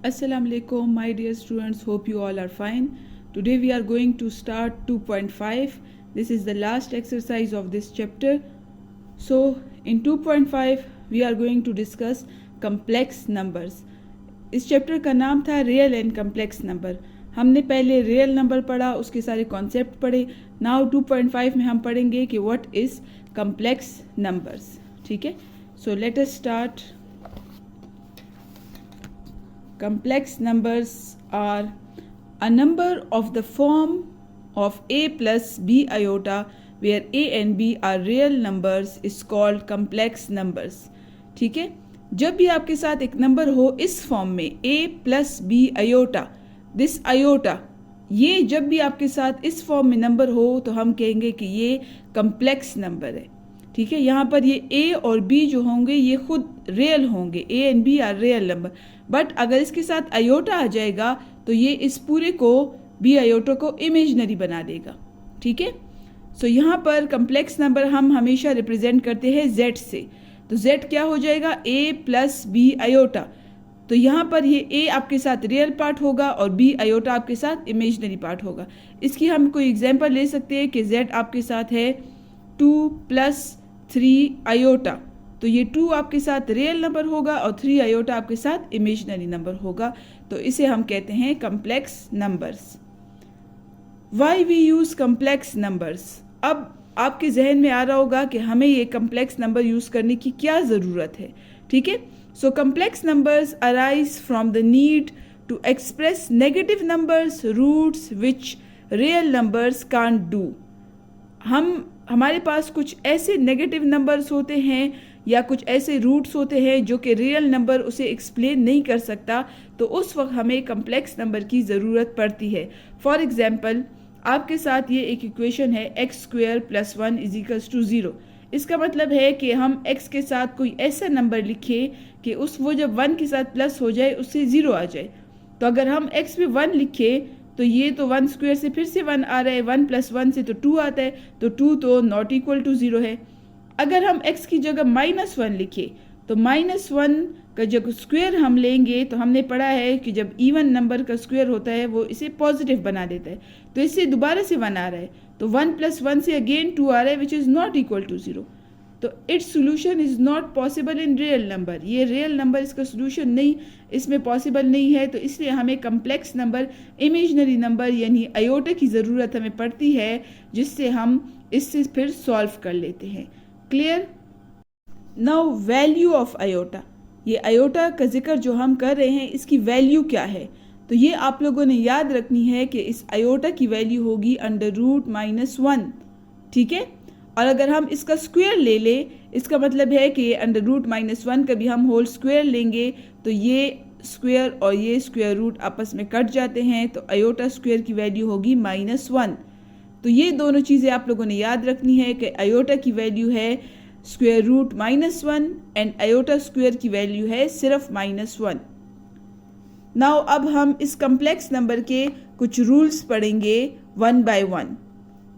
Assalamu alaikum, my dear students. Hope you all are fine. Today we are going to start 2.5. This is the last exercise of this chapter. So in 2.5 we are going to discuss complex numbers. इस chapter का नाम था real and complex number. हमने पहले real number पढ़ा, उसके सारे concept पढ़े. नाउ 2.5 में हम पढ़ेंगे कि व्हाट इज कम्प्लेक्स नंबर्स. ठीक है, so let us start. Complex numbers are a number of the form of a plus b iota where a and b are real numbers is called complex numbers. ठीक है, जब भी आपके साथ एक number हो इस फॉर्म में a plus b iota, this iota, ये जब भी आपके साथ इस फॉर्म में नंबर हो तो हम कहेंगे कि ये कम्प्लेक्स नंबर है. ठीक है, यहाँ पर ये a और b जो होंगे ये खुद रियल होंगे, a and b are real number. But अगर इसके साथ आयोटा आ जाएगा तो ये इस पूरे को b आयोटा को इमेजिनरी बना देगा. ठीक है, सो यहाँ पर कम्प्लेक्स नंबर हम हमेशा रिप्रेजेंट करते हैं z से. तो z क्या हो जाएगा, a प्लस b आयोटा. तो यहाँ पर ये a आपके साथ रियल पार्ट होगा और b आयोटा आपके साथ इमेजिनरी पार्ट होगा. इसकी हम कोई एग्जांपल ले सकते हैं कि z आपके साथ है 2 प्लस 3 आयोटा. तो ये 2 आपके साथ रियल नंबर होगा और 3 आयोटा आपके साथ इमेजिनरी नंबर होगा. तो इसे हम कहते हैं complex numbers. Why we use complex numbers. अब आपके जहन में आ रहा होगा कि हमें ये कम्प्लेक्स नंबर यूज़ करने की क्या ज़रूरत है. ठीक है, so complex numbers arise from the need to express negative numbers roots which real numbers can't do. हमारे पास कुछ ऐसे नेगेटिव नंबर्स होते हैं या कुछ ऐसे रूट्स होते हैं जो कि रियल नंबर उसे एक्सप्लेन नहीं कर सकता, तो उस वक्त हमें कम्प्लेक्स नंबर की ज़रूरत पड़ती है. फॉर एग्जांपल, आपके साथ ये एक इक्वेशन है x square plus 1 is equals to 0. इसका मतलब है कि हम x के साथ कोई ऐसा नंबर लिखें कि वो जब 1 के साथ प्लस हो जाए उससे 0 आ जाए. तो अगर हम x पे 1 लिखें तो ये तो 1 स्क्वायर से फिर से 1 आ रहा है, 1 प्लस 1 से तो 2 आता है, तो 2 तो नॉट इक्वल टू 0 है. अगर हम x की जगह -1 लिखे तो -1 का जब स्क्वायर हम लेंगे तो हमने पढ़ा है कि जब इवन नंबर का स्क्वायर होता है वो इसे पॉजिटिव बना देता है. तो इससे दोबारा से 1 आ रहा है, तो 1 प्लस 1 से अगेन 2 आ रहा है which is not equal to 0. तो its solution is not possible in real number. ये रियल नंबर इसका सोल्यूशन नहीं, इसमें पॉसिबल नहीं है. तो इसलिए हमें कम्प्लेक्स नंबर, इमेजिनरी नंबर यानी आयोटा की ज़रूरत हमें पड़ती है, जिससे हम इससे फिर सॉल्व कर लेते हैं. Clear. Now value of iota. ये आयोटा का जिक्र जो हम कर रहे हैं इसकी वैल्यू क्या है, तो ये आप लोगों ने याद रखनी है कि इस आयोटा की वैल्यू होगी √-1. ठीक है, और अगर हम इसका स्क्वायर ले लें, इसका मतलब है कि √-1 का भी हम होल स्क्वायर लेंगे तो ये स्क्वायर और ये स्क्वायर रूट आपस में कट जाते हैं, तो आयोटा स्क्वायर की वैल्यू होगी -1. तो ये दोनों चीज़ें आप लोगों ने याद रखनी है कि आयोटा की वैल्यू है √-1 एंड आयोटा स्क्वायर की वैल्यू है सिर्फ -1. नाउ अब हम इस कम्प्लेक्स नंबर के कुछ रूल्स पढ़ेंगे 1 by 1.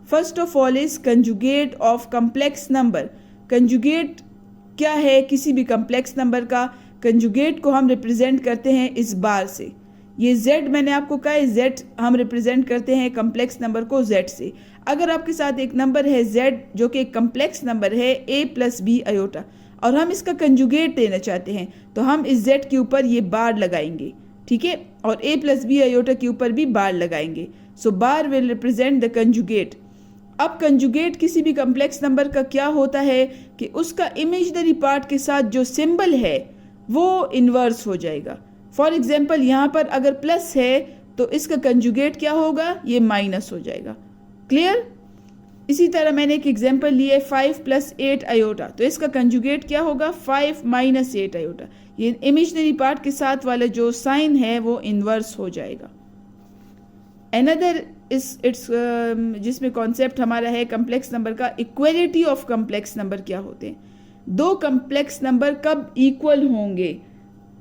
First of all is conjugate of complex number. Conjugate क्या है किसी भी कम्प्लेक्स नंबर का? कंजुगेट को हम रिप्रेजेंट करते हैं इस बार से. ये z मैंने आपको कहा है, z हम रिप्रेजेंट करते हैं कम्प्लेक्स नंबर को z से. अगर आपके साथ एक नंबर है z जो कि एक कम्प्लेक्स नंबर है a प्लस b आयोटा और हम इसका कंजुगेट देना चाहते हैं तो हम इस z के ऊपर ये बार लगाएंगे. ठीक है, और a प्लस b आयोटा के ऊपर भी बार लगाएंगे. सो बार विल रिप्रेजेंट द कंजुगेट. अब कंजुगेट किसी भी कम्प्लेक्स नंबर का क्या होता है कि उसका इमेजिनरी पार्ट के साथ जो सिंबल है वो इन्वर्स हो जाएगा. फॉर एग्जाम्पल, यहाँ पर अगर प्लस है तो इसका कंजुगेट क्या होगा, ये माइनस हो जाएगा. क्लियर. इसी तरह मैंने एक एग्जाम्पल लिया है 5 प्लस 8 आयोटा, तो इसका कंजुगेट क्या होगा, 5 माइनस 8 आयोटा. ये इमेजिनरी पार्ट के साथ वाला जो साइन है वो इन्वर्स हो जाएगा. अनदर इट्स जिसमें कॉन्सेप्ट हमारा है कम्प्लेक्स नंबर का, इक्वलिटी ऑफ कम्प्लेक्स नंबर क्या होते हैं. दो कम्प्लेक्स नंबर कब इक्वल होंगे,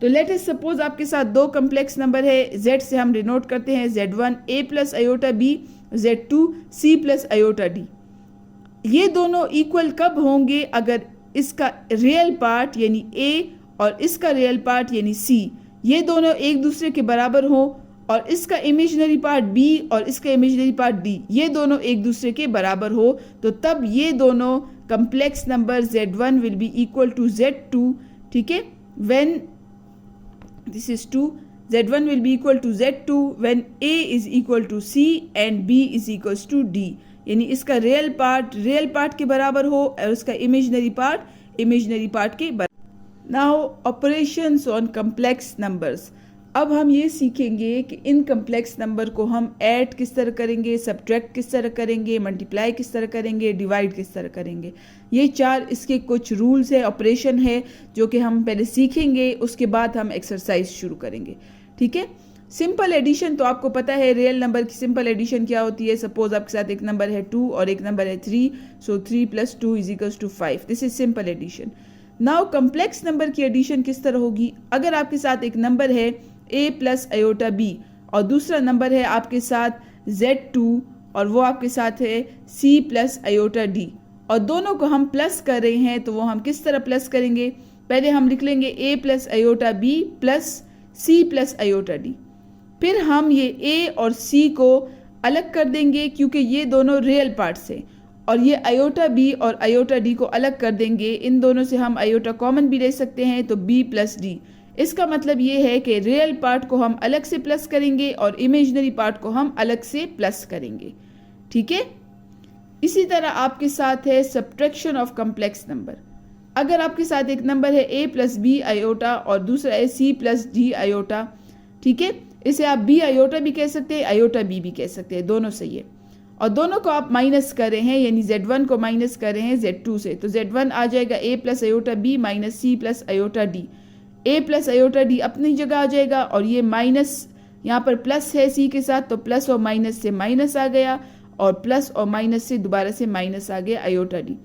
तो लेट अस सपोज आपके साथ दो कम्प्लेक्स नंबर है, z से हम डिनोट करते हैं z1 a plus iota b, z2 c plus iota d. ये दोनों इक्वल कब होंगे, अगर इसका रियल पार्ट यानी a और इसका रियल पार्ट यानी c ये दोनों एक दूसरे के बराबर हो और इसका इमेजिनरी पार्ट b और इसका इमेजिनरी पार्ट d ये दोनों एक दूसरे के बराबर हो, तो तब ये दोनों complex number z1 will be equal to z2. ठीक है, when this is 2, z1 will be equal to z2 when a is equal to c and b is equals to d. यानी इसका रियल पार्ट के बराबर हो और इसका imaginary part के बराबर. Now operations on complex numbers. अब हम ये सीखेंगे कि इन कम्प्लेक्स नंबर को हम ऐड किस तरह करेंगे, सब्ट्रैक्ट किस तरह करेंगे, मल्टीप्लाई किस तरह करेंगे, डिवाइड किस तरह करेंगे. ये 4 इसके कुछ रूल्स है, ऑपरेशन है, जो कि हम पहले सीखेंगे, उसके बाद हम एक्सरसाइज शुरू करेंगे. ठीक है, सिंपल एडिशन तो आपको पता है, रियल नंबर की सिंपल एडिशन क्या होती है. सपोज आपके साथ एक नंबर है 2 और एक नंबर है 3, so 3 + 2 = 5. This is simple addition. Now complex number की एडिशन किस तरह होगी. अगर आपके साथ एक नंबर है a + i b और दूसरा नंबर है आपके साथ z2 और वो आपके साथ है c + i d और दोनों को हम प्लस कर रहे हैं, तो वो हम किस तरह प्लस करेंगे. पहले हम लिख लेंगे a + i b + c + i d. फिर हम ये a और c को अलग कर देंगे क्योंकि ये दोनों रियल पार्ट्स हैं, और ये i b और i d को अलग कर देंगे. इन दोनों से हम i कॉमन भी ले सकते हैं, तो b + d. इसका मतलब ये है कि रियल पार्ट को हम अलग से प्लस करेंगे और इमेजिनरी पार्ट को हम अलग से प्लस करेंगे. ठीक है, इसी तरह आपके साथ है सब्ट्रैक्शन ऑफ कम्प्लेक्स नंबर. अगर आपके साथ एक नंबर है a + b i और दूसरा है c + d i. ठीक है, इसे आप b i भी कह सकते हैं, i b भी कह सकते हैं, दोनों सही है. और दोनों को आप माइनस कर रहे हैं, यानी z1 को माइनस कर रहे हैं z2 से, तो z1 आ जाएगा a + i b - c + i d. a + i d अपनी जगह आ जाएगा और ये माइनस यहाँ पर प्लस है c के साथ, तो प्लस और माइनस से माइनस आ गया और प्लस और माइनस से दोबारा से माइनस आ गया i d.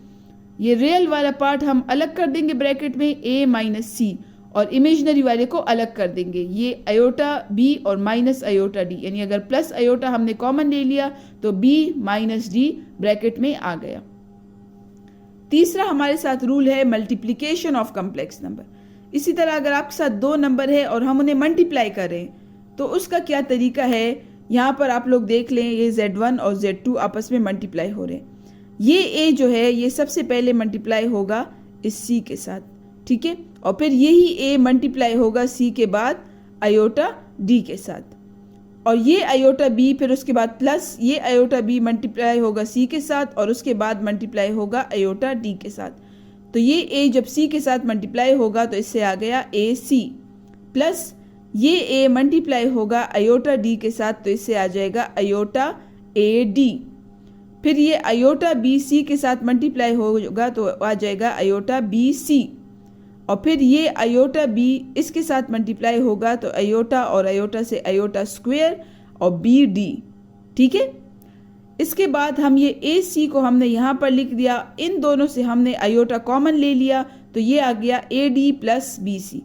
ये रियल वाला पार्ट हम अलग कर देंगे ब्रैकेट में a - c और इमेजिनरी वाले को अलग कर देंगे, ये i b और -i d. यानी अगर प्लस i हमने कॉमन ले लिया तो b - d ब्रैकेट में आ गया. तीसरा हमारे साथ रूल है मल्टीप्लिकेशन ऑफ कम्प्लेक्स नंबर. इसी तरह अगर आपके साथ 2 नंबर है और हम उन्हें मल्टीप्लाई करें तो उसका क्या तरीका है. यहाँ पर आप लोग देख लें, ये z1 और z2 आपस में मल्टीप्लाई हो रहे हैं. ये a जो है ये सबसे पहले मल्टीप्लाई होगा इस c के साथ. ठीक है, और फिर यही a मल्टीप्लाई होगा c के बाद i d के साथ, और ये i b फिर उसके बाद प्लस ये i b मल्टीप्लाई होगा c के साथ और उसके बाद मल्टीप्लाई होगा i d के साथ. तो ये a जब c के साथ मल्टीप्लाई होगा तो इससे आ गया ac, प्लस ये a मल्टीप्लाई होगा i d के साथ, तो इससे आ जाएगा i ad. फिर ये i b c के साथ मल्टीप्लाई होगा तो आ जाएगा i bc, और फिर ये i b इसके साथ मल्टीप्लाई होगा तो i और i से i स्क्वायर और bd. ठीक है, इसके बाद हम ये ac को हमने यहाँ पर लिख दिया, इन दोनों से हमने i कॉमन ले लिया तो ये आ गया ad + bc,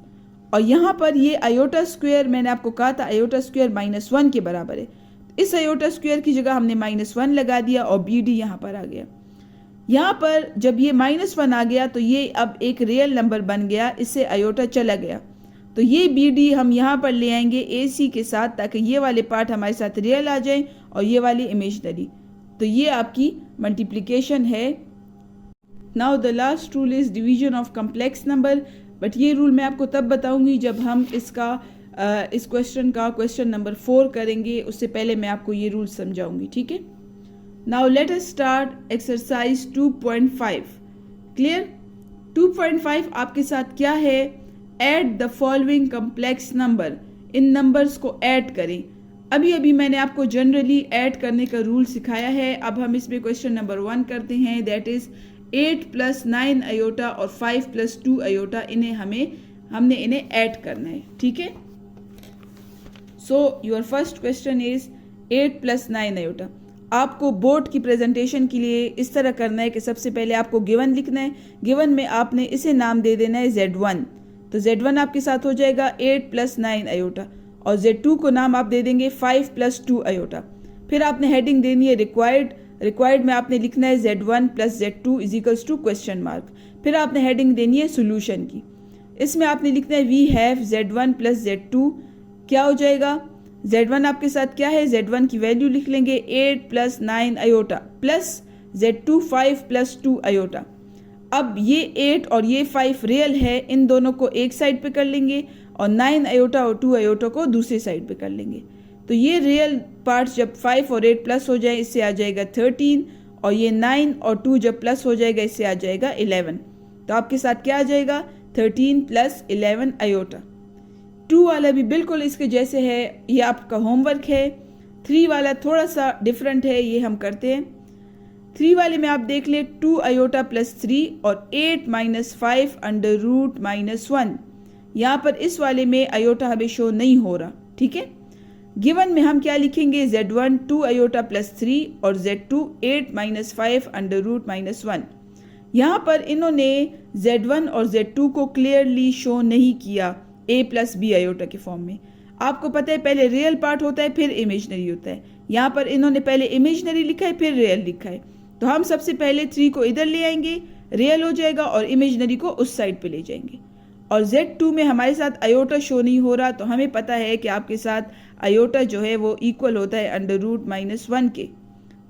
और यहाँ पर ये i स्क्वायर मैंने आपको कहा था i स्क्वायर -1 के बराबर है, इस i स्क्वायर की जगह हमने -1 लगा दिया और bd यहाँ पर आ गया. यहाँ पर जब ये -1 आ गया तो ये अब एक रियल नंबर बन गया, इससे i चला गया, तो ये bd हम यहाँ पर ले आएंगे ac के साथ, ताकि ये वाले पार्ट हमारे साथ रियल आ जाए और ये वाले इमेजिनरी. तो ये आपकी मल्टीप्लिकेशन है. Now the last rule is division of complex number, but ये रूल मैं आपको तब बताऊंगी जब हम इस क्वेश्चन का क्वेश्चन नंबर 4 करेंगे, उससे पहले मैं आपको ये रूल समझाऊंगी. ठीक है, now let us start exercise 2.5. Clear. 2.5 आपके साथ क्या है, add the following complex number. In numbers को ऐड करें. अभी मैंने आपको जनरली ऐड करने का रूल सिखाया है. अब हम इसमें क्वेश्चन नंबर 1 करते हैं, दैट इज 8 + 9 i और 5 + 2 i. हमने इन्हें ऐड करना है. ठीक है, so your first question is 8 + 9 i. आपको बोर्ड की प्रेजेंटेशन के लिए इस तरह करना है कि सबसे पहले आपको गिवन लिखना है. गिवन में आपने इसे नाम दे देना है z1, तो z1 आपके साथ हो जाएगा 8 + 9 i, और z2 को नाम आप दे देंगे 5 + 2 i. फिर आपने हेडिंग देनी है रिक्वायर्ड में आपने लिखना है z1 + z2 = क्वेश्चन मार्क. फिर आपने हेडिंग देनी है सोल्यूशन की. इसमें आपने लिखना है we have Z1 plus Z2, क्या हो जाएगा, Z1 आपके साथ क्या है, Z1 की वैल्यू लिख लेंगे 8 plus 9 iota plus Z2 5 plus 2 iota. अब ये 8 और ये 5 रियल है, इन दोनों को एक साइड पे कर लेंगे और 9 आयोटा और 2 आयोटा को दूसरी साइड पे कर लेंगे। तो ये रियल पार्ट्स जब 5 और 8 प्लस हो जाए इससे आ जाएगा 13, और ये 9 और 2 जब प्लस हो जाएगा इससे आ जाएगा 11। तो आपके साथ क्या आ जाएगा, 13 प्लस 11 आयोटा। 2 वाला भी बिल्कुल इसके जैसे है, ये आपका होमवर्क है। 3 वाला थोड़ा सा डिफरेंट है, ये हम करते हैं। 3 वाले में आप देख ले 2 आयोटा प्लस 3 और 8 माइनस 5 अंडर रूट माइनस 1। यहाँ पर इस वाले में आयोटा हमें शो नहीं हो रहा, ठीक है। गिवन में हम क्या लिखेंगे, Z1 2 आयोटा प्लस 3 और Z2 8 minus 5 under root minus 1। यहाँ पर इन्होंने Z1 और Z2 को क्लियरली शो नहीं किया A प्लस बी आयोटा के फॉर्म में। आपको पता है पहले रियल पार्ट होता है फिर इमेजनरी होता है, यहाँ पर इन्होंने पहले इमेजनरी लिखा है फिर रियल लिखा है। तो हम सबसे पहले 3 को इधर ले आएंगे, रियल हो जाएगा, और इमेजनरी को उस साइड पे ले जाएंगे। और Z2 में हमारे साथ आयोटा शो नहीं हो रहा, तो हमें पता है कि आपके साथ आयोटा जो है वो इक्वल होता है अंडर रूट माइनस 1 के,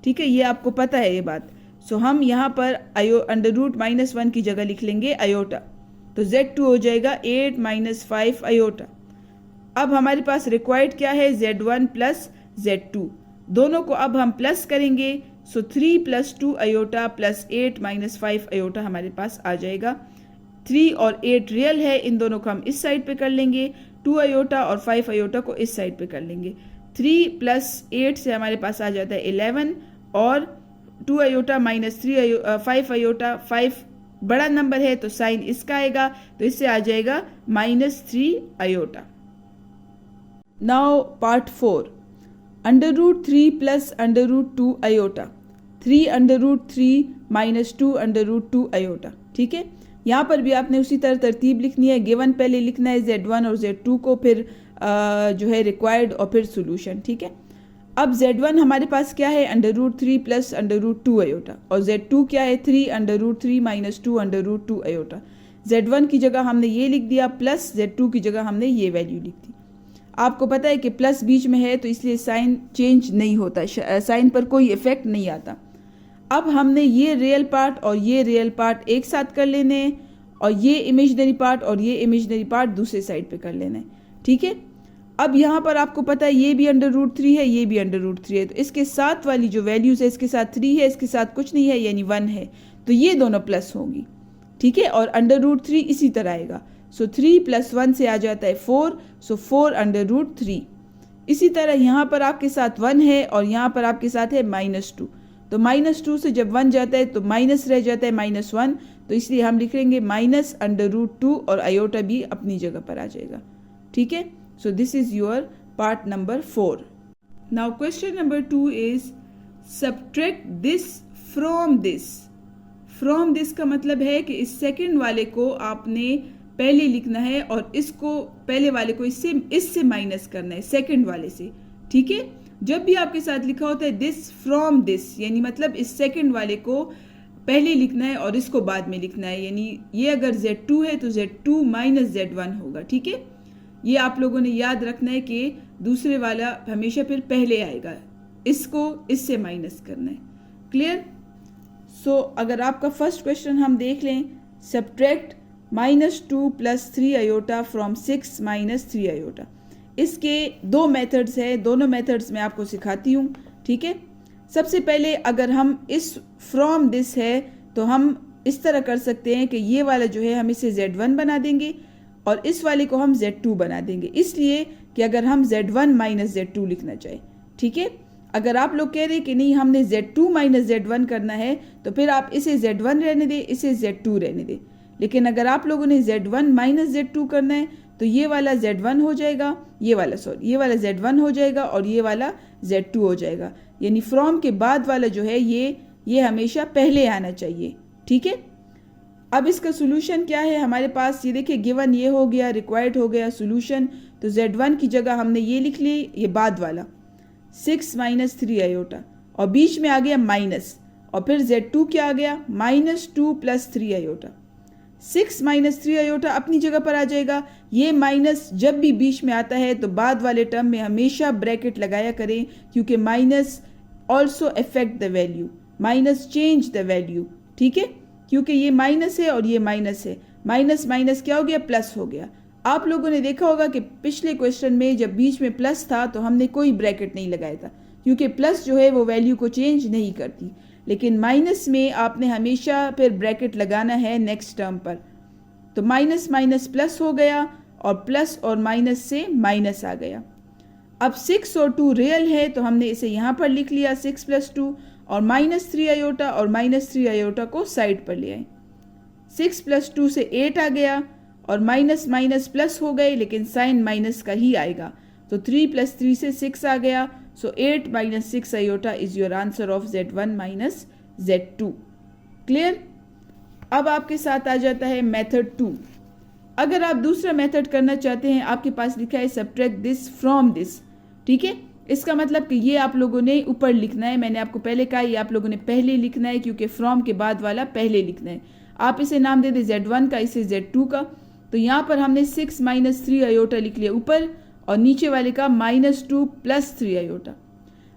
ठीक है, ये आपको पता है ये बात। सो हम यहाँ पर अंडर रूट माइनस 1 की जगह लिख लेंगे आयोटा। तो Z2 हो जाएगा 8 माइनस 5 आयोटा। अब हमारे पास रिक्वायर्ड क्या है, Z1 प्लस Z2, दोनों को अब हम प्लस करेंगे। सो 3 plus 2 iota plus 8 minus 5 iota हमारे पास आ जाएगा। 3 और 8 रियल है, इन दोनों को हम इस साइड पे कर लेंगे, 2 आयोटा और 5 आयोटा को इस साइड पे कर लेंगे। 3 प्लस 8 से हमारे पास आ जाता है 11, और 2 आयोटा माइनस 5 आयोटा, 5 बड़ा नंबर है तो साइन इसका आएगा, तो इससे आ जाएगा -3 iota. Now part 4, under root 3 plus under root 2 iota, 3 under root 3 minus 2 under root 2 iota, ठीक है। यहाँ पर भी आपने उसी तरह तरतीब लिखनी है, गिवन पहले लिखना है Z1 और Z2 को, फिर जो है रिक्वायर्ड और फिर सोल्यूशन, ठीक है। अब Z1 हमारे पास क्या है, under root 3 plus under root 2 iota, और Z2 क्या है, 3 under root 3 minus 2 under root 2 iota. Z1 की जगह हमने ये लिख दिया, प्लस Z2 की जगह हमने ये वैल्यू लिख दी। आपको पता है कि प्लस बीच में है तो इसलिए साइन चेंज नहीं होता, साइन पर कोई इफेक्ट नहीं आता। अब हमने ये रियल पार्ट और ये रियल पार्ट एक साथ कर लेने हैं, और ये इमेजनरी पार्ट और ये इमेजनरी पार्ट दूसरे साइड पे कर लेना है, ठीक है। अब यहाँ पर आपको पता है ये भी अंडर रूट 3 है, ये भी अंडर रूट 3 है, तो इसके साथ वाली जो वैल्यूज है, इसके साथ 3 है, इसके साथ कुछ नहीं है यानी 1 है, तो ये दोनों प्लस होंगी, ठीक है। और अंडर रूट 3 इसी तरह आएगा। सो 3 प्लस 1 से आ जाता है 4, सो 4 अंडर रूट 3। इसी तरह यहाँ पर आपके साथ 1 है और यहाँ पर आपके साथ है -2, तो -2 से जब 1 जाता है तो माइनस रह जाता है -1, तो इसलिए हम लिख लेंगे माइनस अंडर रूट 2, और आयोटा भी अपनी जगह पर आ जाएगा, ठीक है। सो this is your part number 4। Now question number 2 is subtract this from this. From this का मतलब है कि इस सेकंड वाले को आपने पहले लिखना है और इसको पहले वाले को इससे माइनस करना है, सेकंड वाले से, ठीक है। जब भी आपके साथ लिखा होता है दिस फ्रॉम दिस, यानी मतलब इस सेकंड वाले को पहले लिखना है और इसको बाद में लिखना है, यानी ये अगर Z2 है तो Z2 माइनस Z1 होगा, ठीक है। ये आप लोगों ने याद रखना है कि दूसरे वाला हमेशा फिर पहले आएगा, इसको इससे माइनस करना है, क्लियर। सो अगर आपका फर्स्ट क्वेश्चन हम देख लें, subtract -2 plus 3 iota from 6 minus 3 iota. इसके 2 मेथड्स है, दोनों मेथड्स मैं आपको सिखाती हूँ, ठीक है। सबसे पहले अगर हम इस फ्रॉम दिस है तो हम इस तरह कर सकते हैं कि ये वाला जो है हम इसे Z1 बना देंगे और इस वाले को हम Z2 बना देंगे, इसलिए कि अगर हम Z1 माइनस Z2 लिखना चाहें, ठीक है। अगर आप लोग कह रहे हैं कि नहीं हमने Z2 माइनस Z1 करना है तो फिर आप इसे Z1 रहने दें, इसे Z2 रहने दें। लेकिन अगर आप लोगों ने Z1 माइनस Z2 करना है तो ये वाला Z1 हो जाएगा, ये वाला Z1 हो जाएगा और ये वाला Z2 हो जाएगा, यानी फ्रॉम के बाद वाला जो है ये हमेशा पहले आना चाहिए, ठीक है। अब इसका सोल्यूशन क्या है हमारे पास, ये देखिए गिवन ये हो गया, रिक्वायर्ड हो गया, सोल्यूशन तो Z1 की जगह हमने ये लिख ली, ये बाद वाला 6 माइनस 3 आयोटा, और बीच में आ गया माइनस, और फिर Z2 क्या आ गया -2 प्लस 3 आयोटा। 6 माइनस 3 आयोटा अपनी जगह पर आ जाएगा। ये माइनस जब भी बीच में आता है तो बाद वाले टर्म में हमेशा ब्रैकेट लगाया करें, क्योंकि minus also affect the value, minus change the value, ठीक है। क्योंकि ये माइनस है और ये माइनस है, माइनस माइनस क्या हो गया, प्लस हो गया। आप लोगों ने देखा होगा कि पिछले क्वेश्चन में जब बीच में प्लस था तो हमने कोई ब्रैकेट नहीं लगाया था, क्योंकि प्लस जो है वो वैल्यू को चेंज नहीं करती। लेकिन माइनस में आपने हमेशा फिर ब्रैकेट लगाना है नेक्स्ट टर्म पर। तो माइनस माइनस प्लस हो गया और प्लस और माइनस से माइनस आ गया। अब 6 और 2 रियल है तो हमने इसे यहाँ पर लिख लिया 6 + 2, और माइनस 3 आयोटा और माइनस 3 आयोटा को साइड पर ले आए। 6 + 2 से 8 आ गया और माइनस माइनस प्लस हो गए, लेकिन साइन माइनस का ही आएगा। तो 3 + 3 से 6 आ गया। सो 8 - 6 iota is your answer of Z1 - Z2। Clear. अब आपके साथ आ जाता है मेथड 2। अगर आप दूसरा मेथड करना चाहते हैं, आपके पास लिखा है सब्ट्रैक्ट दिस फ्रॉम दिस, ठीक है। इसका मतलब कि ये आप लोगों ने ऊपर लिखना है। मैंने आपको पहले कहा ये आप लोगों ने पहले लिखना है, क्योंकि फ्रॉम के बाद वाला पहले लिखना है। आप इसे नाम दे दें Z1 का, इसे Z2 का। तो यहाँ पर हमने 6 - 3 आयोटा लिख लिया ऊपर, और नीचे वाले का -2 + 3 आयोटा।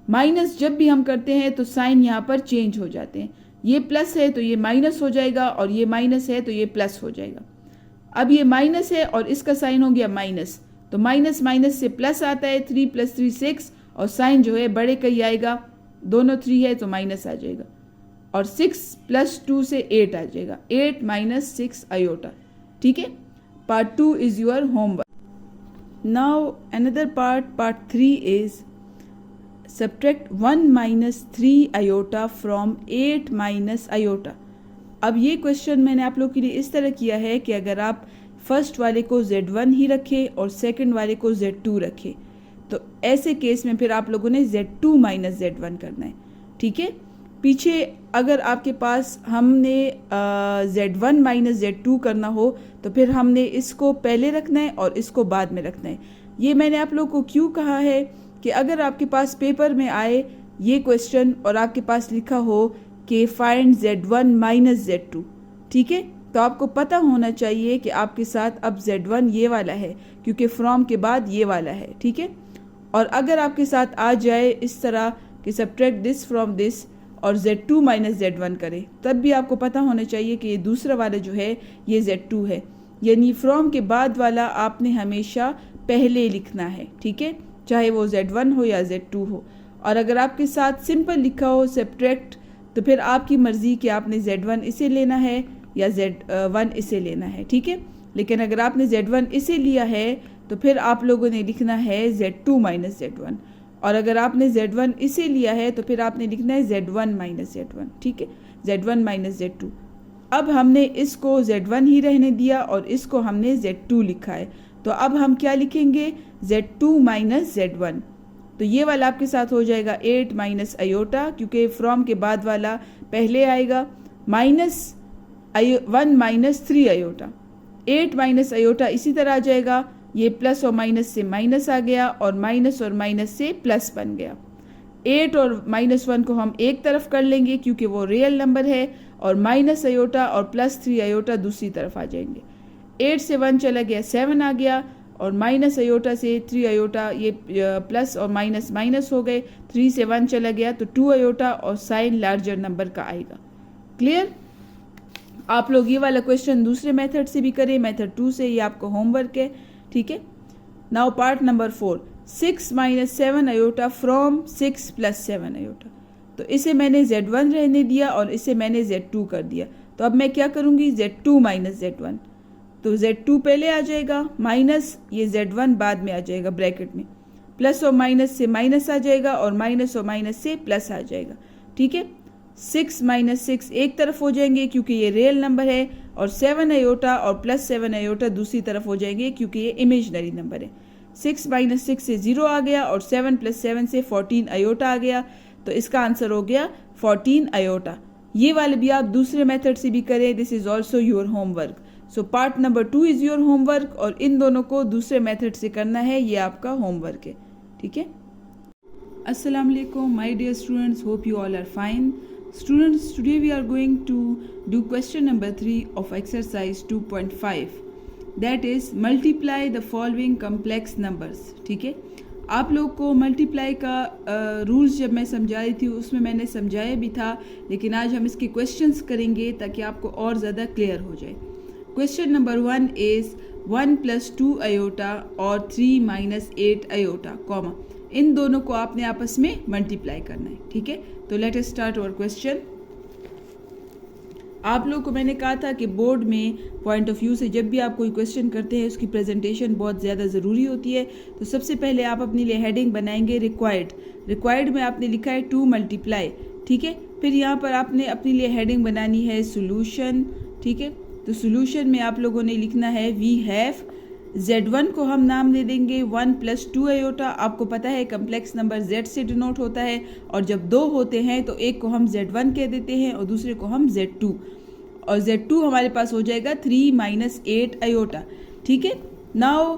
माइनस जब भी हम करते हैं तो साइन यहाँ पर चेंज हो जाते हैं। ये प्लस है तो ये माइनस हो जाएगा, और ये माइनस है तो ये प्लस हो जाएगा। अब ये माइनस है और इसका साइन हो गया माइनस, तो माइनस माइनस से प्लस आता है। 3 + 3 6, और साइन जो है बड़े का ही आएगा। दोनों 3 है तो माइनस आ जाएगा, और 6 + 2 से 8 आ जाएगा। 8 - 6 आयोटा, ठीक है। Part 2 is your homework. Now another part 3 is subtract 1 - 3 iota from 8 - iota. अब ये क्वेश्चन मैंने आप लोग के लिए इस तरह किया है कि अगर आप फर्स्ट वाले को Z1 ही रखें और सेकंड वाले को Z2 रखें, तो ऐसे केस में फिर आप लोगों ने Z2 - Z1 करना है, ठीक है। पीछे अगर आपके पास हमने Z1 - Z2 करना हो तो फिर हमने इसको पहले रखना है और इसको बाद में रखना है। ये मैंने आप लोग को क्यों कहा है कि अगर आपके पास पेपर में आए ये क्वेश्चन और आपके पास लिखा हो कि फाइंड Z1 - Z2, ठीक है, तो आपको पता होना चाहिए कि आपके साथ अब Z1 ये वाला है, क्योंकि फ्रॉम के बाद ये वाला है, ठीक है। और अगर आपके साथ आ जाए इस तरह कि सब्ट्रैक्ट दिस फ्रॉम दिस और Z2 - Z1 करें, तब भी आपको पता होना चाहिए कि ये दूसरा वाला जो है ये Z2 है। यानी फ्रॉम के बाद वाला आपने हमेशा पहले लिखना है, ठीक है, चाहे वो Z1 हो या Z2 हो। और अगर आपके साथ सिंपल लिखा हो सब्ट्रैक्ट, तो फिर आपकी मर्ज़ी कि आपने Z1 इसे लेना है या Z1 इसे लेना है, ठीक है। लेकिन अगर आपने Z1 इसे लिया है तो फिर आप लोगों ने लिखना है Z2 - Z1, और अगर आपने Z1 इसे लिया है तो फिर आपने लिखना है Z1 - Z1, ठीक है, Z1 - Z2। अब हमने इसको Z1 ही रहने दिया और इसको हमने Z2 लिखा है, तो अब हम क्या लिखेंगे, Z2 - Z1। तो ये वाला आपके साथ हो जाएगा 8 - आयोटा, क्योंकि फ्रॉम के बाद वाला पहले आएगा, -1 - 3 आयोटा। 8 - आयोटा इसी तरह आ जाएगा। ये प्लस और माइनस से माइनस आ गया, और माइनस से प्लस बन गया। 8 और -1 को हम एक तरफ कर लेंगे क्योंकि वो रियल नंबर है, और माइनस आयोटा और +3 आयोटा दूसरी तरफ आ जाएंगे। 8 से 1 चला गया, 7 आ गया, और माइनस आयोटा से 3 आयोटा, ये प्लस और माइनस माइनस हो गए। 3 से 1 चला गया तो 2 आयोटा, और साइन लार्जर नंबर का आएगा। क्लियर। आप लोग ये वाला क्वेश्चन दूसरे मेथड से भी करें, मेथड 2 से, ये आपका होमवर्क है, ठीक है। Now part number 4, 6 - 7 iota from 6 + 7 iota. तो इसे मैंने Z1 रहने दिया और इसे मैंने Z2 कर दिया। तो अब मैं क्या करूँगी, Z2 - Z1। तो Z2 पहले आ जाएगा, माइनस ये Z1 बाद में आ जाएगा ब्रैकेट में, प्लस और माइनस से माइनस आ जाएगा, और माइनस और माइनस से प्लस आ जाएगा, ठीक है। 6 - 6 एक तरफ हो जाएंगे क्योंकि ये रियल नंबर है, और 7 आयोटा और +7 आयोटा दूसरी तरफ हो जाएंगे क्योंकि ये इमेजनरी नंबर है। 6 - 6 से 0 आ गया, और 7 + 7 से 14 आयोटा आ गया। तो इसका आंसर हो गया 14 आयोटा। ये वाले भी आप दूसरे मेथड से भी करें, this is also your homework. So part number 2 is your homework, और इन दोनों को दूसरे मेथड से करना है, ये आपका होमवर्क है, ठीक है। अस्सलाम वालेकुम my dear students, hope you all are fine. Students, today we are going to do question number 3 of exercise 2.5, that is multiply the following complex numbers. ठीक है, आप लोग को मल्टीप्लाई का रूल्स जब मैं समझा रही थी उसमें मैंने समझाया भी था, लेकिन आज हम इसके क्वेश्चंस करेंगे ताकि आपको और ज़्यादा क्लियर हो जाए. क्वेश्चन नंबर 1 इज़ 1 + 2 आयोटा और 3 - 8 आयोटा कॉमा, इन दोनों को आपने आपस में मल्टीप्लाई करना है. ठीक है, तो let us start our question. आप लोगों को मैंने कहा था कि बोर्ड में पॉइंट ऑफ व्यू से जब भी आप कोई क्वेश्चन करते हैं उसकी प्रेजेंटेशन बहुत ज़्यादा ज़रूरी होती है. तो सबसे पहले आप अपने लिए हेडिंग बनाएंगे रिक्वायर्ड में आपने लिखा है 2 मल्टीप्लाई. ठीक है, फिर यहाँ पर आपने अपने लिए हेडिंग बनानी है सोल्यूशन. ठीक है, तो सोल्यूशन में आप लोगों ने लिखना है वी हैव. Z1 को हम नाम दे देंगे 1 + 2 आयोटा. आपको पता है कम्प्लेक्स नंबर Z से डिनोट होता है, और जब दो होते हैं तो एक को हम Z1 कह देते हैं और दूसरे को हम Z2, और Z2 हमारे पास हो जाएगा 3 - 8 आयोटा. ठीक है, नाउ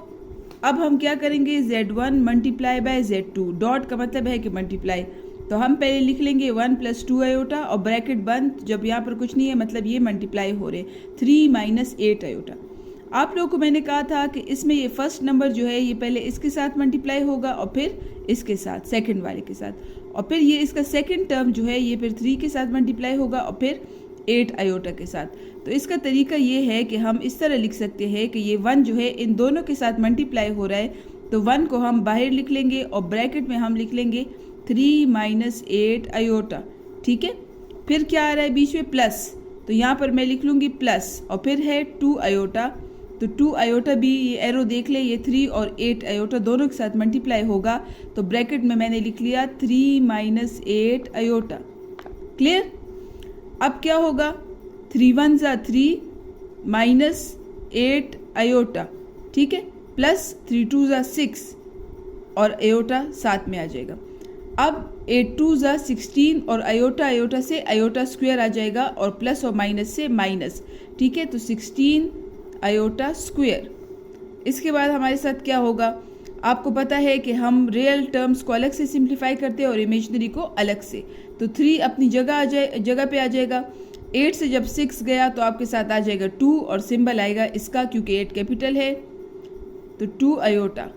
अब हम क्या करेंगे, Z1 × Z2. डॉट का मतलब है कि मल्टीप्लाई, तो हम पहले लिख लेंगे 1 + 2 आयोटा और ब्रैकेट बंद. जब यहाँ पर कुछ नहीं है मतलब ये मल्टीप्लाई हो रहे 3 - 8 आयोटा. आप लोगों को मैंने कहा था कि इसमें ये फर्स्ट नंबर जो है ये पहले इसके साथ मल्टीप्लाई होगा और फिर इसके साथ, सेकंड वाले के साथ, और फिर ये इसका सेकंड टर्म जो है ये फिर 3 के साथ मल्टीप्लाई होगा और फिर 8 आयोटा के साथ. तो इसका तरीका ये है कि हम इस तरह लिख सकते हैं कि ये 1 जो है इन दोनों के साथ मल्टीप्लाई हो रहा है, तो 1 को हम बाहर लिख लेंगे और ब्रैकेट में हम लिख लेंगे 3 - 8 आयोटा. ठीक है, फिर क्या आ रहा है बीच में प्लस, तो यहाँ पर मैं लिख लूँगी प्लस, और फिर है 2 आयोटा. तो 2 आयोटा भी ये एरो देख ले, ये 3 और 8 आयोटा दोनों के साथ मल्टीप्लाई होगा, तो ब्रैकेट में मैंने लिख लिया 3 - 8 आयोटा. क्लियर. अब क्या होगा, 3 × 1 = 3 - 8 आयोटा. ठीक है, प्लस 3 × 2 = 6 और आयोटा साथ में आ जाएगा. अब 8 × 2 = 16 और आयोटा से आयोटा स्क्वायर आ जाएगा और प्लस और माइनस से माइनस. ठीक है, तो 16 आयोटा स्क्वायर. इसके बाद हमारे साथ क्या होगा, आपको पता है कि हम रियल टर्म्स को अलग से सिंप्लीफाई करते हैं और इमेजिनरी को अलग से. तो 3 अपनी जगह पे आ जाएगा. 8 से जब 6 गया तो आपके साथ आ जाएगा 2 और सिंबल आएगा इसका, क्योंकि 8 कैपिटल है, तो 2 आयोटा.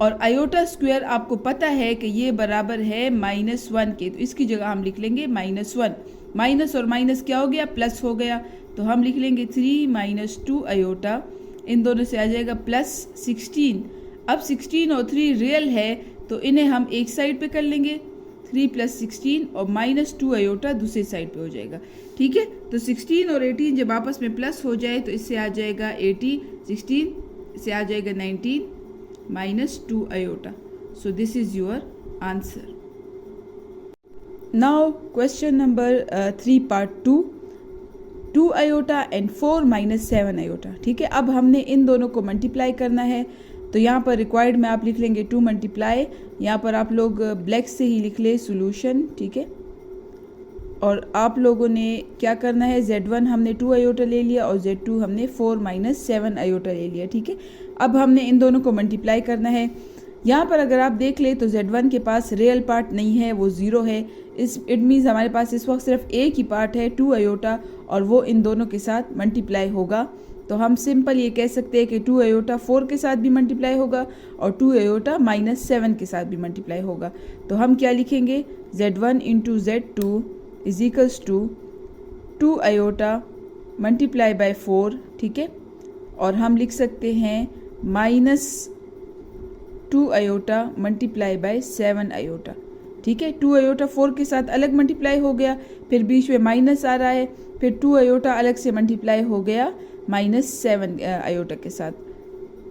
और आयोटा स्क्वायर आपको पता है कि ये बराबर है -1 के, तो इसकी जगह हम लिख लेंगे -1. माइनस और माइनस क्या हो गया, प्लस हो गया, तो हम लिख लेंगे 3 - 2 आयोटा. इन दोनों से आ जाएगा प्लस 16. अब 16 और 3 रियल है तो इन्हें हम एक साइड पे कर लेंगे, 3 + 16, और -2 आयोटा दूसरी साइड पे हो जाएगा. ठीक है, तो 16 और 18 जब आपस में प्लस हो जाए तो इससे आ जाएगा 80, 16 से आ जाएगा 19 - 2 iota. So this is your answer. Now question number 3 part 2 iota and 4 - 7 iota. ठीक है, अब हमने इन दोनों को मल्टीप्लाई करना है, तो यहाँ पर रिक्वायर्ड में आप लिख लेंगे 2 मल्टीप्लाई. यहाँ पर आप लोग ब्लैक से ही लिख ले सोल्यूशन. ठीक है, और आप लोगों ने क्या करना है, Z1 हमने 2 आयोटा ले लिया और Z2 हमने 4 - 7 आयोटा ले लिया. ठीक है, अब हमने इन दोनों को मल्टीप्लाई करना है. यहाँ पर अगर आप देख ले तो Z1 के पास रियल पार्ट नहीं है, वो 0 है. इट मीन्स हमारे पास इस वक्त सिर्फ एक ही पार्ट है 2 आयोटा, और वो इन दोनों के साथ मल्टीप्लाई होगा. तो हम सिंपल ये कह सकते हैं कि 2 आयोटा 4 के साथ भी मल्टीप्लाई होगा और 2 आयोटा -7 के साथ भी मल्टीप्लाई होगा. तो हम क्या लिखेंगे, Z1 × Z2 = 2 आयोटा × 4. ठीक है, और हम लिख सकते हैं -2 आयोटा × 7 आयोटा. ठीक है, 2 आयोटा 4 के साथ अलग मल्टीप्लाई हो गया, फिर बीच में माइनस आ रहा है, फिर 2 आयोटा अलग से मल्टीप्लाई हो गया -7 आयोटा के साथ.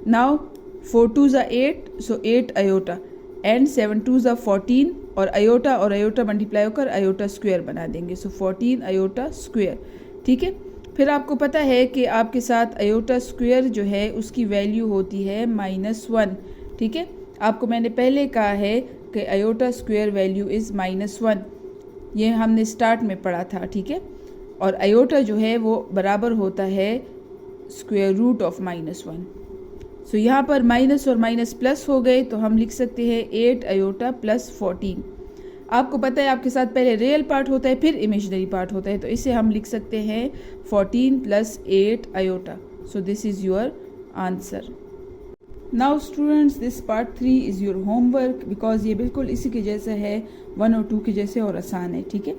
नाउ 4 × 2 = 8, सो 8 आयोटा, एंड 7 × 2 = 14, और आयोटा मल्टीप्लाई होकर आयोटा स्क्वायर बना देंगे, सो 14 आयोटा स्क्वायर. ठीक है, फिर आपको पता है कि आपके साथ आयोटा स्क्वायर जो है उसकी वैल्यू होती है -1. ठीक है, आपको मैंने पहले कहा है कि आयोटा स्क्वायर वैल्यू इज़ -1, ये हमने स्टार्ट में पढ़ा था. ठीक है, और आयोटा जो है वो बराबर होता है स्क्वायर रूट ऑफ -1. सो यहाँ पर माइनस और माइनस प्लस हो गए, तो हम लिख सकते हैं 8 आयोटा + 14. आपको पता है आपके साथ पहले रियल पार्ट होता है फिर इमेजिनरी पार्ट होता है, तो इसे हम लिख सकते हैं 14 + 8 iota. So this is your answer. Now students this part 3 is your homework, because ये बिल्कुल इसी के जैसा है, 1 और 2 के जैसे और आसान है। ठीक है,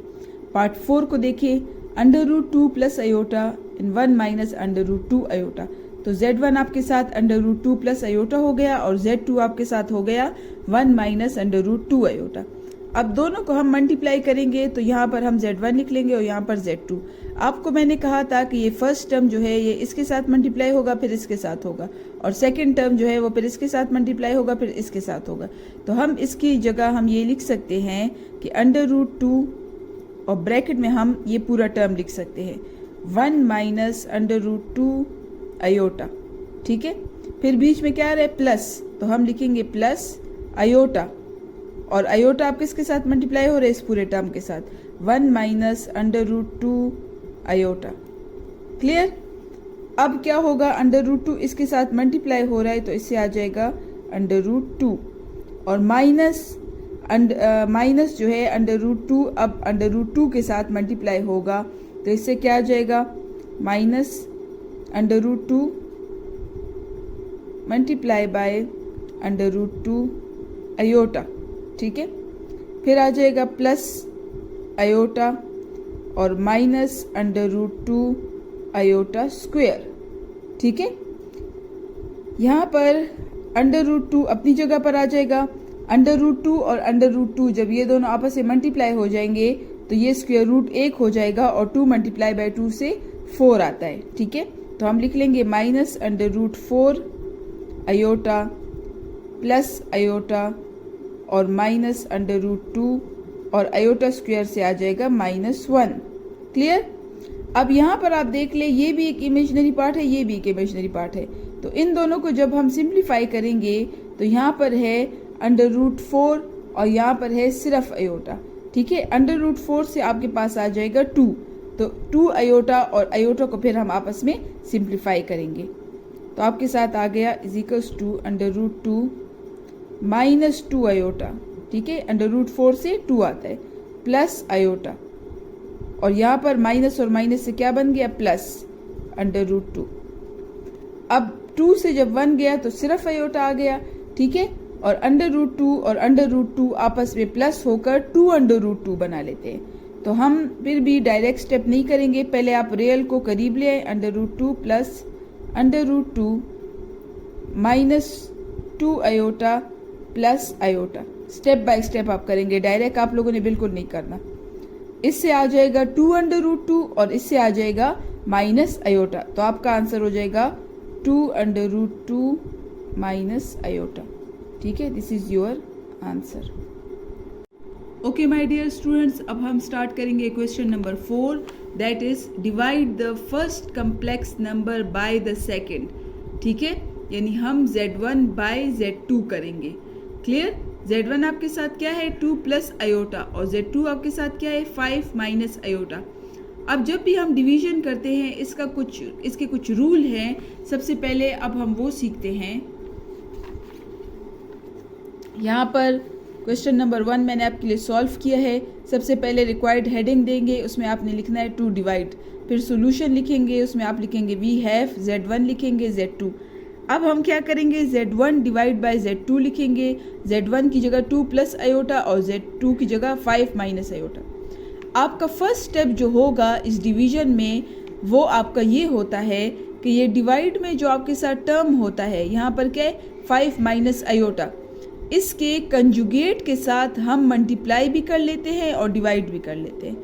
पार्ट 4 को देखिए, √2 + आयोटा इन 1 - √2 आयोटा। तो Z1 आपके साथ √2 + आयोटा हो गया और Z2 आपके साथ हो गया 1 - √2 आयोटा। अब दोनों को हम मल्टीप्लाई करेंगे तो यहाँ पर हम Z1 लिख लेंगे और यहाँ पर Z2। आपको मैंने कहा था कि ये फर्स्ट टर्म जो है ये इसके साथ मल्टीप्लाई होगा फिर इसके साथ होगा, और सेकंड टर्म जो है वो फिर इसके साथ मल्टीप्लाई होगा फिर इसके साथ होगा। तो हम इसकी जगह हम ये लिख सकते हैं कि √2 और ब्रैकेट में हम ये पूरा टर्म लिख सकते हैं 1 - √2 आयोटा। ठीक है, फिर बीच में क्या आ रहा है प्लस, तो हम लिखेंगे प्लस आयोटा, और आयोटा आप किसके साथ मल्टीप्लाई हो रहे हैं इस पूरे टर्म के साथ 1 - √2 आयोटा। क्लियर। अब क्या होगा, √2 इसके साथ मल्टीप्लाई हो रहा है तो इससे आ जाएगा √2, और माइनस जो है √2 अब √2 के साथ मल्टीप्लाई होगा तो इससे क्या आ जाएगा -√2 मल्टीप्लाई बाय √2 आयोटा। ठीक है, फिर आ जाएगा प्लस आयोटा और -√2 आयोटा स्क्वायर। ठीक है, यहाँ पर √2 अपनी जगह पर आ जाएगा, √2 और √2 जब ये दोनों आपस में मल्टीप्लाई हो जाएंगे तो ये स्क्वायर रूट 1 हो जाएगा और 2 × 2 से 4 आता है। ठीक है, तो हम लिख लेंगे -√4 आयोटा प्लस आयोटा और -√2 और आयोटा स्क्वायर से आ जाएगा -1। क्लियर। अब यहाँ पर आप देख ले, ये भी एक इमेजिनरी पार्ट है, ये भी एक इमेजिनरी पार्ट है, तो इन दोनों को जब हम सिंप्लीफाई करेंगे तो यहाँ पर है √4 और यहाँ पर है सिर्फ आयोटा। ठीक है, √4 से आपके पास आ जाएगा 2, तो 2 आयोटा और आयोटा को फिर हम आपस में सिंप्लीफाई करेंगे तो आपके साथ आ गया =√2 -2 आयोटा। ठीक है, √4 से 2 आता है प्लस आयोटा, और यहाँ पर माइनस और माइनस से क्या बन गया प्लस √2। अब 2 से जब 1 गया तो सिर्फ आयोटा आ गया। ठीक है, और √2 और √2 आपस में प्लस होकर 2 √2 बना लेते हैं। तो हम फिर भी डायरेक्ट स्टेप नहीं करेंगे, पहले आप रियल को करीब ले आए, √2 plus √2 -2 iota plus iota. Step by step आप करेंगे, डायरेक्ट आप लोगों ने बिल्कुल नहीं करना। इससे आ जाएगा 2 √2 और इससे आ जाएगा माइनस आयोटा, तो आपका आंसर हो जाएगा 2 √2 माइनस आयोटा। ठीक है, this is your answer. Okay my dear students, अब हम स्टार्ट करेंगे question number 4, that is divide the first complex number by the second. ठीक है, यानी हम Z1 बाय Z2 करेंगे। क्लियर। Z1 आपके साथ क्या है 2 प्लस आयोटा और Z2 आपके साथ क्या है 5 माइनस आयोटा। अब जब भी हम डिवीजन करते हैं इसके कुछ रूल हैं। सबसे पहले अब हम वो सीखते हैं। यहाँ पर क्वेश्चन नंबर 1 मैंने आपके लिए सॉल्व किया है। सबसे पहले रिक्वायर्ड हेडिंग देंगे, उसमें आपने लिखना है टू डिवाइड, फिर सॉल्यूशन लिखेंगे, उसमें आप लिखेंगे वी हैव, Z1 लिखेंगे, Z2। अब हम क्या करेंगे, Z1 डिवाइड बाय Z2 लिखेंगे। Z1 की जगह 2 प्लस आयोटा और Z2 की जगह 5 माइनस आयोटा। आपका फर्स्ट स्टेप जो होगा इस डिवीजन में वो आपका ये होता है कि ये डिवाइड में जो आपके साथ टर्म होता है, यहाँ पर क्या है 5 माइनस आयोटा, इसके कंजुगेट के साथ हम मल्टीप्लाई भी कर लेते हैं और डिवाइड भी कर लेते हैं।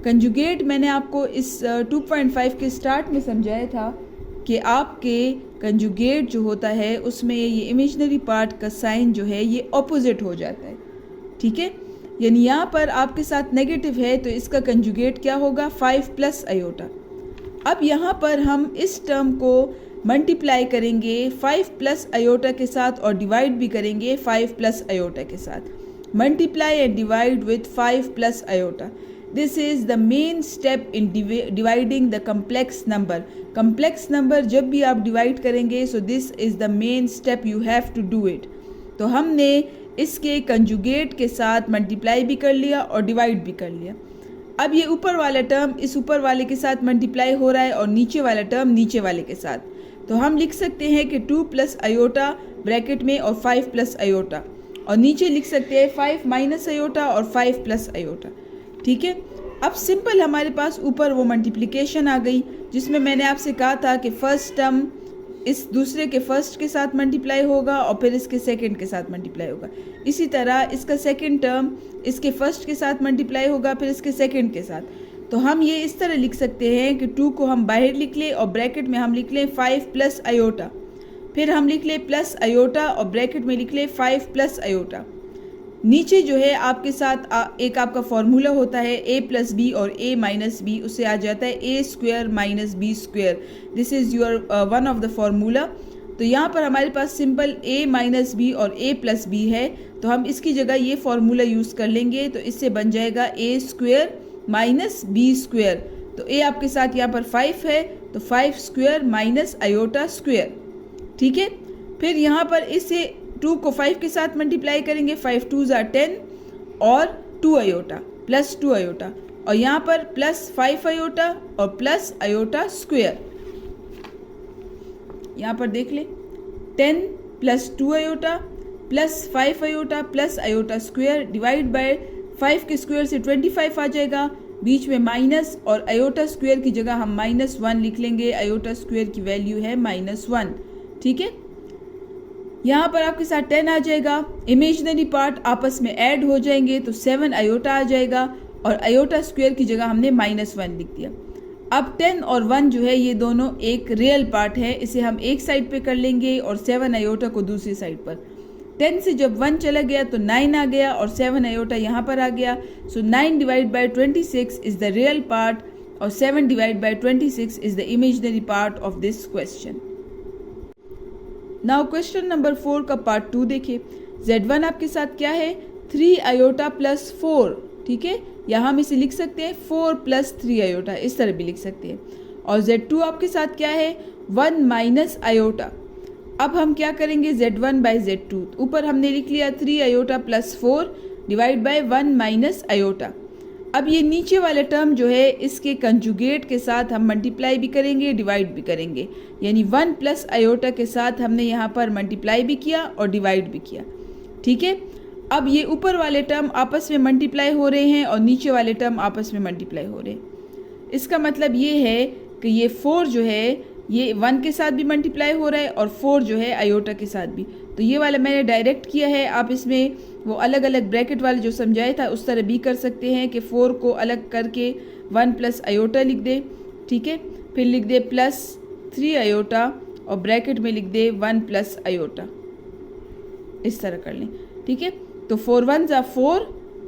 कंजुगेट मैंने आपको इस 2.5 के स्टार्ट में समझाया था कि आपके कंजुगेट जो होता है उसमें ये इमेजिनरी पार्ट का साइन जो है ये ऑपोजिट हो जाता है। ठीक है, यानी यहाँ पर आपके साथ नेगेटिव है तो इसका कंजुगेट क्या होगा 5 प्लस आयोटा। अब यहाँ पर हम इस टर्म को मल्टीप्लाई करेंगे 5 प्लस आयोटा के साथ और डिवाइड भी करेंगे 5 प्लस आयोटा के साथ। Multiply and divide with 5 plus iota, this is the main step in dividing the complex number. Complex number जब भी आप डिवाइड करेंगे so this is the main step, you have to do it. तो हमने इसके conjugate के साथ multiply भी कर लिया और डिवाइड भी कर लिया। अब ये ऊपर वाला टर्म इस ऊपर वाले के साथ मल्टीप्लाई हो रहा है और नीचे वाला टर्म नीचे वाले के साथ, तो हम लिख सकते हैं कि 2 प्लस आयोटा ब्रैकेट में और 5 प्लस आयोटा, और नीचे लिख सकते हैं 5 माइनस आयोटा और 5 प्लस आयोटा। ठीक है, अब सिंपल हमारे पास ऊपर वो मल्टीप्लिकेशन आ गई जिसमें मैंने आपसे कहा था कि फर्स्ट टर्म इस दूसरे के फर्स्ट के साथ मल्टीप्लाई होगा और फिर इसके सेकंड के साथ मल्टीप्लाई होगा। इसी तरह इसका सेकंड टर्म इसके फर्स्ट के साथ मल्टीप्लाई होगा फिर इसके सेकंड के साथ। तो हम ये इस तरह लिख सकते हैं कि 2 को हम बाहर लिख लें और ब्रैकेट में हम लिख लें 5 प्लस आयोटा, फिर हम लिख लें प्लस आयोटा और ब्रैकेट में लिख लें 5 प्लस आयोटा। नीचे जो है आपके साथ एक आपका फॉर्मूला होता है a प्लस बी और a माइनस बी, उससे आ जाता है a square minus B square. This is your one of the formula. तो यहाँ पर हमारे पास सिंपल a माइनस बी और a प्लस बी है, तो हम इसकी जगह ये फार्मूला यूज़ कर लेंगे, तो इससे बन जाएगा a square minus B square. तो a आपके साथ यहाँ पर 5 है, तो 5 स्क्वायर माइनस आयोटा स्क्वायर। ठीक है, फिर यहाँ पर इसे 2 को 5 के साथ मल्टीप्लाई करेंगे, 5 2s are 10 और 2 आयोटा प्लस 2 आयोटा, और यहाँ पर प्लस 5 आयोटा और प्लस आयोटा स्क्वायर। यहाँ पर देख ले 10 plus 2 iota plus 5 iota plus iota square divide by 5 के स्क्वायर से 25 आ जाएगा, बीच में माइनस और आयोटा स्क्वायर की जगह हम -1 लिख लेंगे। आयोटा स्क्वायर की वैल्यू है -1। ठीक है, यहाँ पर आपके साथ 10 आ जाएगा, इमेजिनरी पार्ट आपस में ऐड हो जाएंगे तो 7 आयोटा आ जाएगा और आयोटा स्क्वायर की जगह हमने -1 लिख दिया। अब 10 और 1 जो है ये दोनों एक रियल पार्ट है, इसे हम एक साइड पे कर लेंगे और 7 आयोटा को दूसरी साइड पर। 10 से जब 1 चला गया तो 9 आ गया और 7 आयोटा यहाँ पर आ गया। सो 9 divide by 26 is the real part और 7 divide by 26 is the imaginary part of this question. Now question number 4 का पार्ट 2 देखिए। Z1 आपके साथ क्या है 3 आयोटा प्लस 4। ठीक है, या हम इसे लिख सकते हैं 4 प्लस 3 आयोटा, इस तरह भी लिख सकते हैं। और Z2 आपके साथ क्या है 1 माइनस आयोटा। अब हम क्या करेंगे Z1 बाई Z2, ऊपर हमने लिख लिया 3 iota plus 4 divide by 1 minus iota. अब ये नीचे वाला टर्म जो है इसके कंजुगेट के साथ हम मल्टीप्लाई भी करेंगे डिवाइड भी करेंगे, यानी 1 प्लस आयोटा के साथ हमने यहाँ पर मल्टीप्लाई भी किया और डिवाइड भी किया। ठीक है, अब ये ऊपर वाले टर्म आपस में मल्टीप्लाई हो रहे हैं और नीचे वाले टर्म आपस में मल्टीप्लाई हो रहे हैं। इसका मतलब ये है कि ये 4 जो है ये 1 के साथ भी मल्टीप्लाई हो रहा है और 4 जो है आयोटा के साथ भी। तो ये वाला मैंने डायरेक्ट किया है, आप इसमें वो अलग अलग ब्रैकेट वाले जो समझाया था उस तरह भी कर सकते हैं कि 4 को अलग करके 1 प्लस आयोटा लिख दे। ठीक है, फिर लिख दे प्लस 3 आयोटा और ब्रैकेट में लिख दे 1 प्लस आयोटा, इस तरह कर लें। ठीक है, तो 4 1s are 4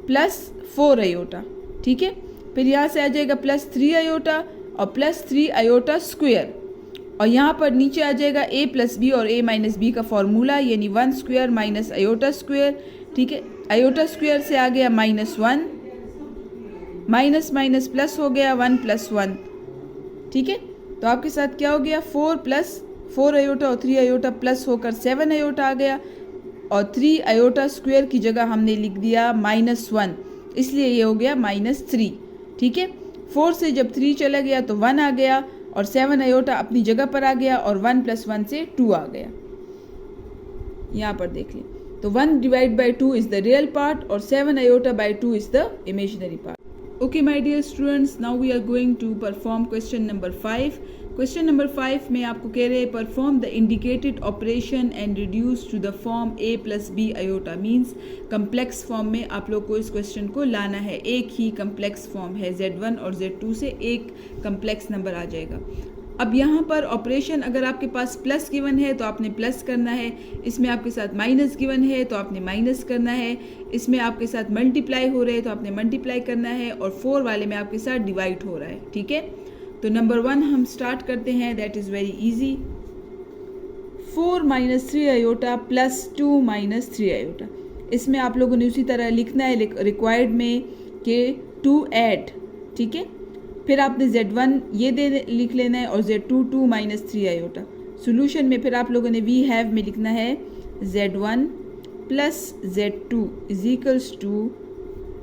प्लस 4 आयोटा। ठीक है, फिर यहाँ से आ जाएगा प्लस 3 आयोटा और प्लस 3 आयोटा स्क्वायर, और यहाँ पर नीचे आ जाएगा a प्लस बी और a माइनस बी का फॉर्मूला, यानी 1 स्क्वायर माइनस आयोटा स्क्वायर। ठीक है, आयोटा स्क्वायर से आ गया -1, माइनस माइनस प्लस हो गया 1 प्लस 1। ठीक है, तो आपके साथ क्या हो गया 4 प्लस 4 आयोटा और 3 आयोटा प्लस होकर 7 आयोटा आ गया, और 3 आयोटा स्क्वायर की जगह हमने लिख दिया -1, इसलिए ये हो गया -3। ठीक है, 4 से जब 3 चला गया तो 1 आ गया और 7 आयोटा अपनी जगह पर आ गया और 1 प्लस 1 से 2 आ गया। यहाँ पर देख लें, तो 1 divide by 2 is the real part और 7 iota by 2 is the imaginary part. Okay my dear students, now we are going to perform question number 5. Question number 5 में आपको कह रहे हैं perform the indicated operation and reduce to the form a plus b iota, means complex form में आप लोग को इस question को लाना है। एक ही complex form है, z1 और z2 से एक complex number आ जाएगा। अब यहाँ पर ऑपरेशन अगर आपके पास प्लस गिवन है तो आपने प्लस करना है, इसमें आपके साथ माइनस गिवन है तो आपने माइनस करना है, इसमें आपके साथ मल्टीप्लाई हो रहे हैं तो आपने मल्टीप्लाई करना है, और 4 वाले में आपके साथ डिवाइड हो रहा है। ठीक है, तो नंबर 1 हम स्टार्ट करते हैं, that is very easy. 4 minus 3 iota plus 2 minus 3 iota, इसमें आप लोगों ने उसी तरह लिखना है रिक्वायर्ड में कि 2 ऐड। ठीक है, फिर आपने Z1 ये लिख लेना है और Z2 2 माइनस 3 आयोटा। सोल्यूशन में फिर आप लोगों ने वी हैव में लिखना है Z1 plus z2 is equals to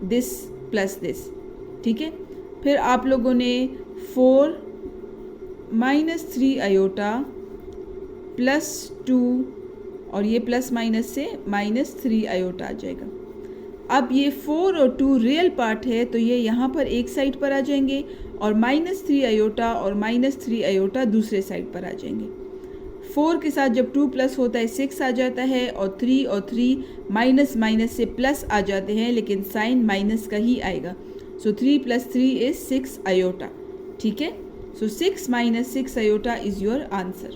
this plus this, ठीक है। फिर आप लोगों ने 4 माइनस 3 आयोटा प्लस 2 और ये प्लस माइनस से माइनस 3 आयोटा आ जाएगा। अब ये 4 और 2 रियल पार्ट है तो ये यहाँ पर एक साइड पर आ जाएंगे और माइनस 3 आयोटा और माइनस 3 आयोटा दूसरे साइड पर आ जाएंगे। 4 के साथ जब 2 प्लस होता है 6 आ जाता है और 3 माइनस माइनस से प्लस आ जाते हैं, लेकिन साइन माइनस का ही आएगा। सो 3 + 3 इज 6 आयोटा, ठीक है। सो 6 - 6 iota is your answer.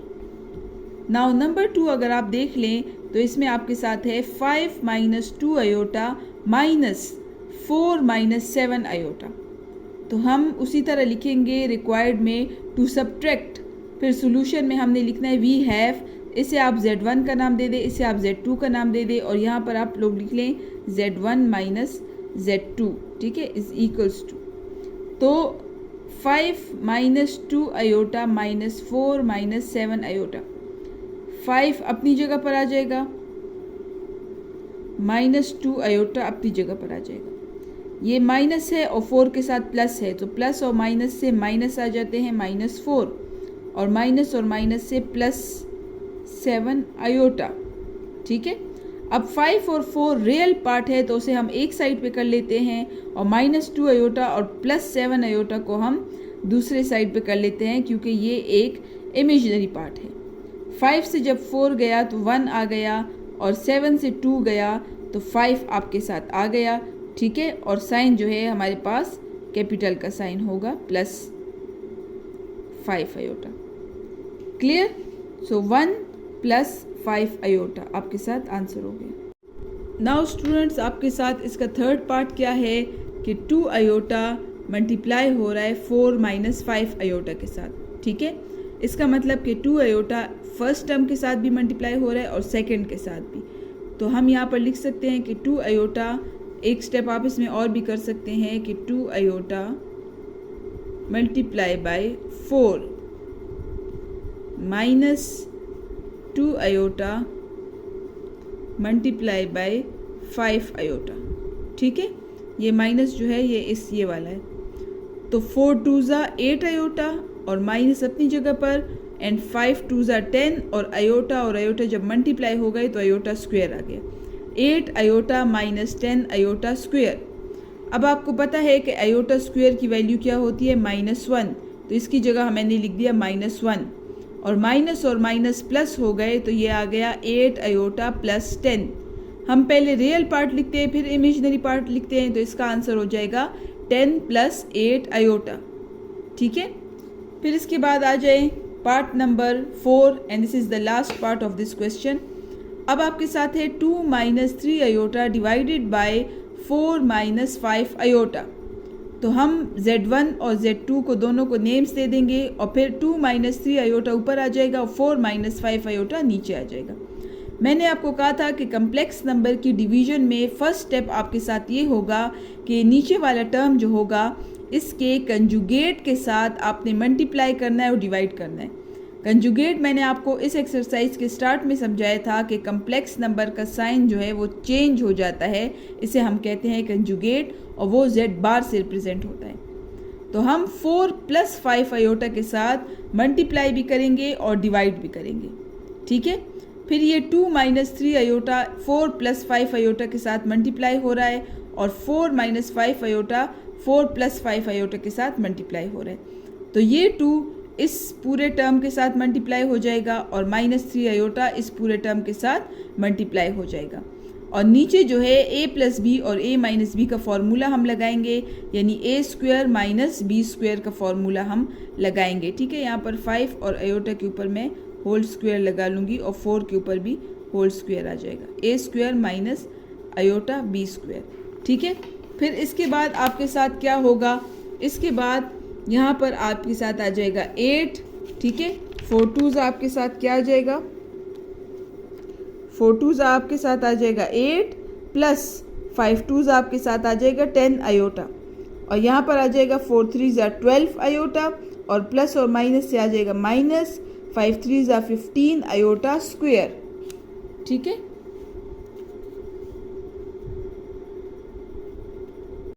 Now number 2 अगर आप देख लें तो इसमें आपके साथ है 5 - 2 आयोटा -4 - 7 आयोटा। तो हम उसी तरह लिखेंगे रिक्वायर्ड में टू सब्ट्रैक्ट। फिर सॉल्यूशन में हमने लिखना है वी हैव, इसे आप Z1 का नाम दे दें, इसे आप Z2 का नाम दे दें और यहाँ पर आप लोग लिख लें Z1 - Z2, ठीक है, इज इक्वल्स टू। तो 5 - 2 आयोटा -4 - 7 आयोटा, 5 अपनी जगह पर आ जाएगा, -2 आयोटा अपनी जगह पर आ जाएगा। ये माइनस है और 4 के साथ प्लस है तो प्लस और माइनस से माइनस आ जाते हैं -4 और माइनस से +7 आयोटा, ठीक है। अब 5 और 4 रियल पार्ट है तो उसे हम एक साइड पे कर लेते हैं और -2 आयोटा और +7 आयोटा को हम दूसरे साइड पे कर लेते हैं क्योंकि ये एक इमेजिनरी पार्ट है। 5 से जब 4 गया तो 1 आ गया और 7 से 2 गया तो 5 आपके साथ आ गया, ठीक है। और साइन जो है हमारे पास कैपिटल का साइन होगा +5 आयोटा। क्लियर? सो 1 + 5 आयोटा आपके साथ आंसर हो गया। नाउ स्टूडेंट्स आपके साथ इसका थर्ड पार्ट क्या है कि 2 आयोटा मल्टीप्लाई हो रहा है 4 - 5 आयोटा के साथ, ठीक है। इसका मतलब कि 2 आयोटा फर्स्ट टर्म के साथ भी मल्टीप्लाई हो रहा है और सेकंड के साथ भी। तो हम यहाँ पर लिख सकते हैं कि 2 आयोटा, एक स्टेप आप इसमें और भी कर सकते हैं कि 2 iota multiply by 4 -2 iota multiply by 5 iota, ठीक है। ये माइनस जो है ये वाला है। तो 4 × 2 = 8 आयोटा और माइनस अपनी जगह पर एंड 5 × 2 = 10 और आयोटा जब मल्टीप्लाई हो गए तो आयोटा स्क्वायर आ गया। 8 आयोटा -10 आयोटा स्क्वायर। अब आपको पता है कि आयोटा स्क्वायर की वैल्यू क्या होती है -1, तो इसकी जगह मैंने लिख दिया -1 और माइनस प्लस हो गए तो ये आ गया 8 आयोटा + 10। हम पहले रियल पार्ट लिखते हैं फिर इमेजिनरी पार्ट लिखते हैं, तो इसका आंसर हो जाएगा 10 + 8 आयोटा, ठीक है। फिर इसके बाद आ जाए part number 4 and this is the last part of this question. अब आपके साथ है 2 - 3 आयोटा डिवाइडेड बाय 4 - 5 आयोटा। तो हम Z1 और Z2 को दोनों को नेम्स दे देंगे और फिर 2 - 3 आयोटा ऊपर आ जाएगा और 4 - 5 आयोटा नीचे आ जाएगा। मैंने आपको कहा था कि कम्प्लेक्स नंबर की डिवीजन में फर्स्ट स्टेप आपके साथ ये होगा कि नीचे वाला टर्म जो होगा इसके कंजुगेट के साथ आपने मल्टीप्लाई करना है और डिवाइड करना है। कंजुगेट मैंने आपको इस एक्सरसाइज के स्टार्ट में समझाया था कि कम्प्लेक्स नंबर का साइन जो है वो चेंज हो जाता है, इसे हम कहते हैं कंजुगेट और वो Z से रिप्रेजेंट होता है। तो हम 4 + 5 आयोटा के साथ मल्टीप्लाई भी करेंगे और डिवाइड भी करेंगे, ठीक है। फिर ये 2 - 3 आयोटा 4 + 5 आयोटा के साथ मल्टीप्लाई हो रहा है और 4 - 5 आयोटा 4 + 5 आयोटा के साथ मल्टीप्लाई हो रहा है। तो ये 2 इस पूरे टर्म के साथ मल्टीप्लाई हो जाएगा और -3 आयोटा इस पूरे टर्म के साथ मल्टीप्लाई हो जाएगा। और नीचे जो है a + b और a - b का फॉर्मूला हम लगाएंगे, यानी a² - b² का फॉर्मूला हम लगाएंगे, ठीक है। यहाँ पर 5 और आयोटा के ऊपर मैं होल स्क्वायर लगा लूँगी और 4 के ऊपर भी होल स्क्वायर आ जाएगा, a² - आयोटा b², ठीक है। फिर इसके बाद आपके साथ क्या होगा, इसके बाद यहाँ पर आपके साथ आ जाएगा 8, ठीक है। 4 × 2 आपके साथ क्या आ जाएगा, 4 × 2 आपके साथ आ जाएगा 8 प्लस 5 × 2 आपके साथ आ जाएगा 10 आयोटा और यहाँ पर आ जाएगा 4 × 3 = 12 आयोटा और प्लस और माइनस से आ जाएगा -5 × 3 = 15 आयोटा स्क्वायर, ठीक है।